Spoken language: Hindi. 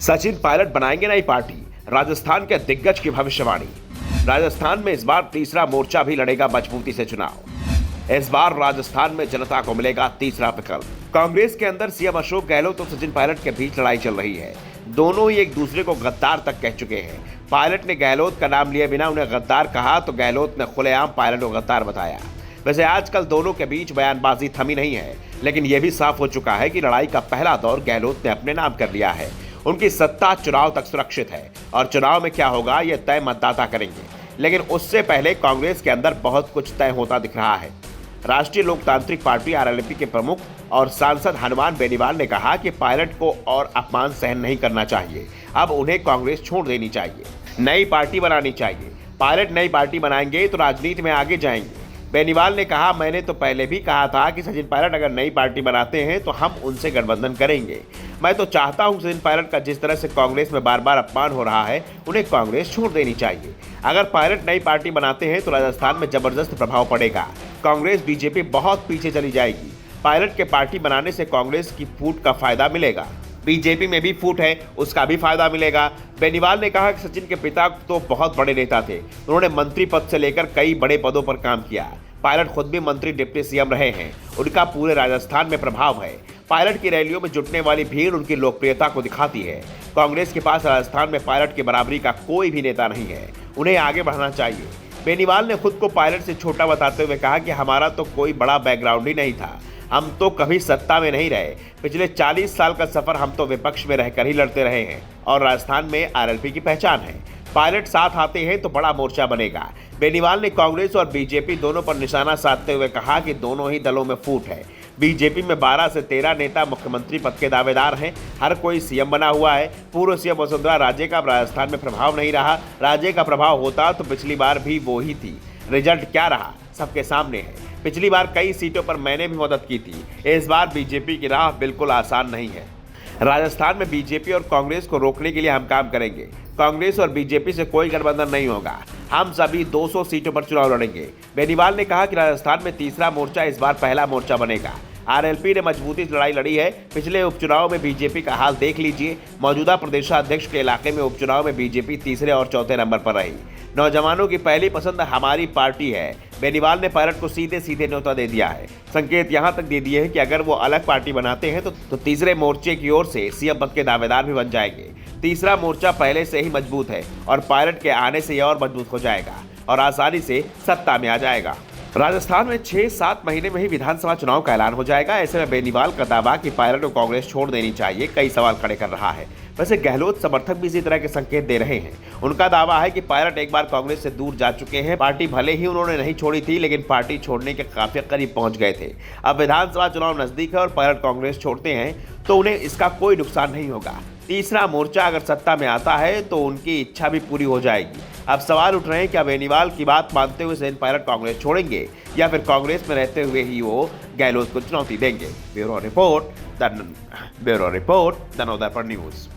सचिन पायलट बनाएंगे नई पार्टी, राजस्थान के दिग्गज की भविष्यवाणी। राजस्थान में इस बार तीसरा मोर्चा भी लड़ेगा मजबूती से चुनाव। इस बार राजस्थान में जनता को मिलेगा तीसरा विकल्प। कांग्रेस के अंदर सीएम अशोक गहलोत और सचिन पायलट के बीच लड़ाई चल रही है। दोनों ही एक दूसरे को गद्दार तक कह चुके हैं। पायलट ने गहलोत का नाम लिए बिना उन्हें गद्दार कहा तो गहलोत ने खुलेआम पायलट को गद्दार बताया। वैसे आजकल दोनों के बीच बयानबाजी थमी नहीं है, लेकिन यह भी साफ हो चुका है कि लड़ाई का पहला दौर गहलोत ने अपने नाम कर लिया है। उनकी सत्ता चुनाव तक सुरक्षित है और चुनाव में क्या होगा यह तय मतदाता करेंगे, लेकिन उससे पहले कांग्रेस के अंदर बहुत कुछ तय होता दिख रहा है। राष्ट्रीय लोकतांत्रिक पार्टी आरएलपी के प्रमुख और सांसद हनुमान बेनीवाल ने कहा कि पायलट को और अपमान सहन नहीं करना चाहिए, अब उन्हें कांग्रेस छोड़ देनी चाहिए, नई पार्टी बनानी चाहिए। पायलट नई पार्टी बनाएंगे तो राजनीति में आगे जाएंगे। बेनीवाल ने कहा, मैंने तो पहले भी कहा था कि सचिन पायलट अगर नई पार्टी बनाते हैं तो हम उनसे गठबंधन करेंगे। मैं तो चाहता हूं सचिन पायलट का जिस तरह से कांग्रेस में बार बार अपमान हो रहा है उन्हें कांग्रेस छोड़ देनी चाहिए। अगर पायलट नई पार्टी बनाते हैं तो राजस्थान में जबरदस्त प्रभाव पड़ेगा। कांग्रेस बीजेपी बहुत पीछे चली जाएगी। पायलट के पार्टी बनाने से कांग्रेस की फूट का फायदा मिलेगा, बीजेपी में भी फूट है उसका भी फायदा मिलेगा। बेनीवाल ने कहा कि सचिन के पिता तो बहुत बड़े नेता थे, उन्होंने मंत्री पद से लेकर कई बड़े पदों पर काम किया। पायलट खुद भी मंत्री डिप्टी सीएम रहे हैं, उनका पूरे राजस्थान में प्रभाव है। पायलट की रैलियों में जुटने वाली भीड़ उनकी लोकप्रियता को दिखाती है। कांग्रेस के पास राजस्थान में पायलट की बराबरी का कोई भी नेता नहीं है, उन्हें आगे बढ़ना चाहिए। बेनीवाल ने खुद को पायलट से छोटा बताते हुए कहा कि हमारा तो कोई बड़ा बैकग्राउंड ही नहीं था, हम तो कभी सत्ता में नहीं रहे। पिछले 40 साल का सफर हम तो विपक्ष में रहकर ही लड़ते रहे हैं और राजस्थान में आरएलपी की पहचान है। पायलट साथ आते हैं तो बड़ा मोर्चा बनेगा। बेनीवाल ने कांग्रेस और बीजेपी दोनों पर निशाना साधते हुए कहा कि दोनों ही दलों में फूट है। बीजेपी में 12 से 13 नेता मुख्यमंत्री पद के दावेदार हैं, हर कोई सीएम बना हुआ है। पूर्व सीएम वसुंधरा राजे का राजस्थान में प्रभाव नहीं रहा, राजे का प्रभाव होता तो पिछली बार भी वो ही थी। रिजल्ट क्या रहा सबके सामने है। पिछली बार कई सीटों पर मैंने भी मदद की थी। इस बार बीजेपी की राह बिल्कुल आसान नहीं है। राजस्थान में बीजेपी और कांग्रेस को रोकने के लिए हम काम करेंगे। कांग्रेस और बीजेपी से कोई गठबंधन नहीं होगा, हम सभी 200 सीटों पर चुनाव लड़ेंगे। बेनीवाल ने कहा कि राजस्थान में तीसरा मोर्चा इस बार पहला मोर्चा बनेगा। आरएलपी ने मजबूती से लड़ाई लड़ी है। पिछले उपचुनाव में बीजेपी का हाल देख लीजिए। मौजूदा प्रदेशाध्यक्ष के इलाके में उपचुनाव में बीजेपी तीसरे और चौथे नंबर पर रही। नौजवानों की पहली पसंद हमारी पार्टी है। बेनीवाल ने पायलट को सीधे सीधे न्योता दे दिया है। संकेत यहां तक दे दिए हैं कि अगर वो अलग पार्टी बनाते हैं तो तीसरे मोर्चे की ओर से सीएम पद के दावेदार भी बन जाएंगे। तीसरा मोर्चा पहले से ही मजबूत है और पायलट के आने से यह और मजबूत हो जाएगा और आसानी से सत्ता में आ जाएगा। राजस्थान में 6-7 महीने में ही विधानसभा चुनाव का ऐलान हो जाएगा। ऐसे में बेनीवाल का दावा कि पायलट को कांग्रेस छोड़ देनी चाहिए कई सवाल खड़े कर रहा है। वैसे गहलोत समर्थक भी इसी तरह के संकेत दे रहे हैं। उनका दावा है कि पायलट एक बार कांग्रेस से दूर जा चुके हैं। पार्टी भले ही उन्होंने नहीं छोड़ी थी, लेकिन पार्टी छोड़ने के काफी करीब पहुंच गए थे। अब विधानसभा चुनाव नजदीक है और पायलट कांग्रेस छोड़ते हैं तो उन्हें इसका कोई नुकसान नहीं होगा। तीसरा मोर्चा अगर सत्ता में आता है तो उनकी इच्छा भी पूरी हो जाएगी। अब सवाल उठ रहे हैं, क्या बेनीवाल की बात मानते हुए सचिन पायलट कांग्रेस छोड़ेंगे या फिर कांग्रेस में रहते हुए ही वो गहलोत को चुनौती देंगे। Bureau report the Navdarpan news.